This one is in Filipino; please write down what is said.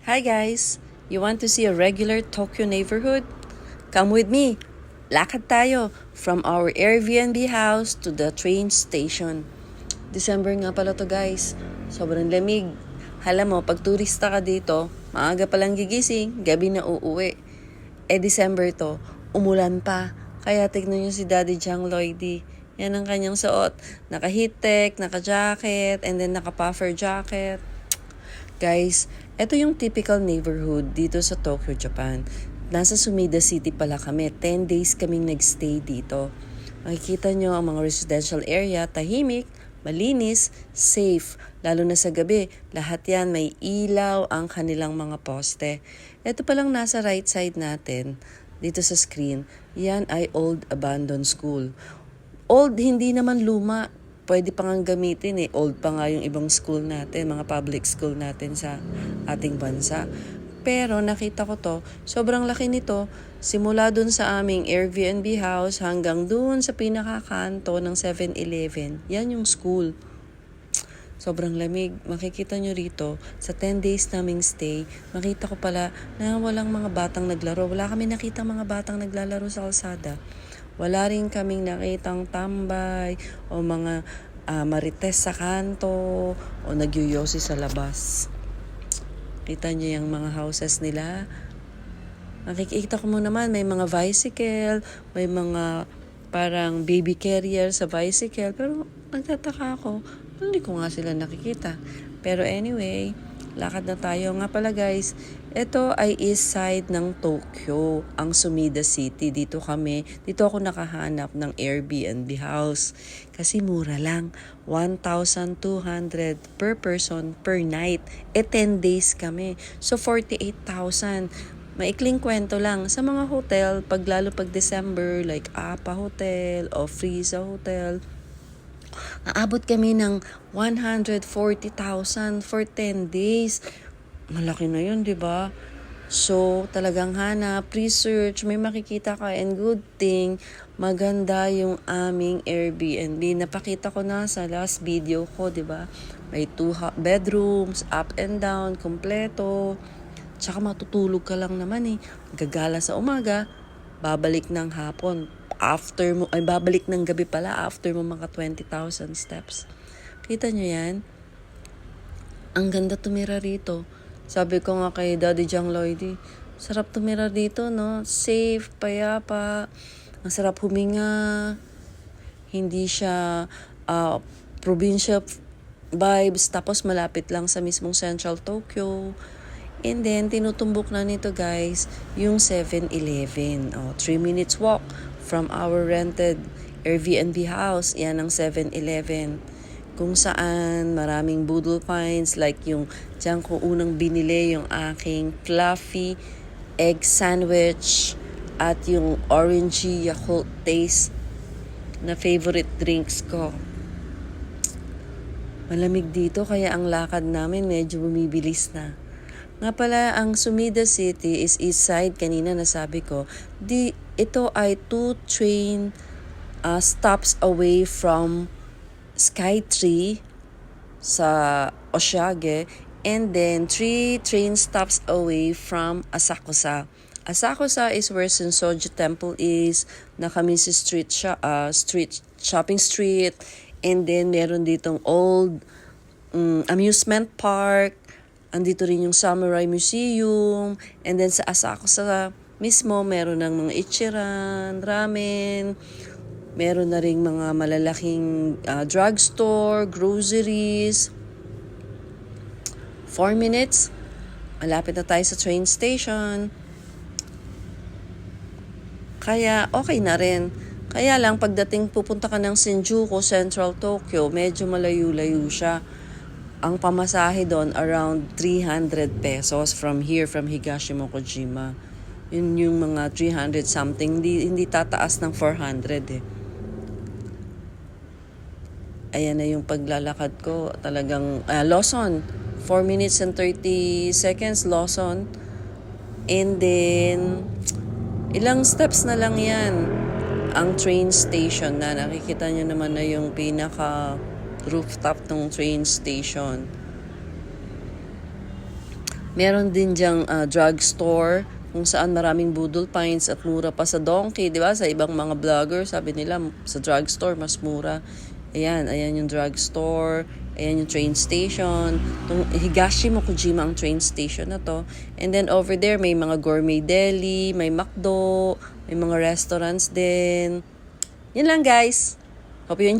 Hi guys! You want to see a regular Tokyo neighborhood? Come with me! Lakad tayo from our Airbnb house to the train station. December nga pala to guys. Sobrang lamig. Hala mo, pag turista ka dito, maaga palang gigising, gabi na uuwi. December to, umulan pa. Kaya tignan nyo si Daddy Jang Lloydie. Yan ang kanyang suot. Naka-heat tech, naka-jacket, and then naka-puffer jacket. Guys, ito yung typical neighborhood dito sa Tokyo, Japan. Nasa Sumida City pala kami. 10 days kaming nagstay dito. Makikita nyo ang mga residential area, tahimik, malinis, safe. Lalo na sa gabi, lahat yan may ilaw ang kanilang mga poste. Ito palang nasa right side natin, dito sa screen, yan ay old abandoned school. Old, hindi naman luma. Pwede pa nga gamitin eh. Old pa nga yung ibang school natin, mga public school natin sa ating bansa. Pero nakita ko to, sobrang laki nito. Simula dun sa aming Airbnb house hanggang dun sa pinakakanto ng 7-Eleven. Yan yung school. Sobrang lamig. Makikita nyo rito, sa 10 days naming stay, makita ko pala na walang mga batang naglaro. Wala kami nakita mga batang naglalaro sa kalsada. Wala rin kaming nakitang tambay o mga marites sa kanto o nagyuyosi sa labas. Kita niyo yung mga houses nila. Makikita ko mo naman, may mga bicycle, may mga parang baby carrier sa bicycle. Pero nagtataka ako, hindi ko nga sila nakikita. Pero anyway, lakad na tayo. Nga pala guys, ito ay east side ng Tokyo, ang Sumida City. Dito ako nakahanap ng Airbnb house. Kasi mura lang, 1,200 per person per night. 10 days kami. So 48,000. Maikling kwento lang. Sa mga hotel, lalo pag December, like Apa Hotel o Frieza Hotel, aabot kami ng 140,000 for 10 days. Malaki na yun, di ba? So, talagang hanap, research, may makikita ka, and good thing, maganda yung aming Airbnb. Napakita ko na sa last video ko, di ba? May 2 bedrooms, up and down, kompleto. Tsaka matutulog ka lang naman eh. Gagala sa umaga, babalik ng hapon. Babalik ng gabi pala after mo mga 20,000 steps. Kita nyo yan? Ang ganda tumira rito. Sabi ko nga kay Daddy Jang Lloydie, sarap tumira dito, no? Safe, payapa, ang sarap huminga. Hindi siya provincia vibes, tapos malapit lang sa mismong Central Tokyo. And then, tinutumbok na nito guys, yung 7-Eleven. 3 minutes walk from our rented Airbnb house. Yan ang 7-Eleven. Kung saan maraming boodle finds, like yung dyan ko unang binili yung aking fluffy egg sandwich at yung orangey Yakult taste na favorite drinks ko. Malamig dito kaya ang lakad namin medyo bumibilis na. Nga pala, ang Sumida City is east side, kanina nasabi ko. Ito ay 2 train stops away from Skytree sa Oshiage, and then 3 train stops away from Asakusa. Asakusa is where Sensoji Temple is, Nakamichi Street, Shopping Street, and then meron ditong old amusement park. Andito rin yung Samurai Museum, and then sa Asakusa mismo meron ng mga ichiran, ramen, meron na ring mga malalaking drugstore, groceries. 4 minutes, malapit na tayo sa train station. Kaya okay na rin. Kaya lang pagdating pupunta ka ng Shinjuku, Central Tokyo, medyo malayo-layo siya. Ang pamasahe doon around 300 pesos from Higashimo-Kojima. Yun yung mga 300 something, hindi tataas ng 400 eh. Ayan na yung paglalakad ko. Talagang Lawson, 4 minutes and 30 seconds Lawson. And then ilang steps na lang yan ang train station na. Nakikita nyo naman na yung pinaka rooftop ng train station. Meron din diyang drugstore kung saan maraming Boodle Pints at mura pa sa Donkey, di ba? Sa ibang mga vlogger, sabi nila sa drugstore mas mura. Ayan yung drugstore. Ayan yung train station. Itong Higashimo Kojima ang train station na to. And then over there, may mga gourmet deli, may McDo, may mga restaurants din. Yun lang guys. Hope you enjoy.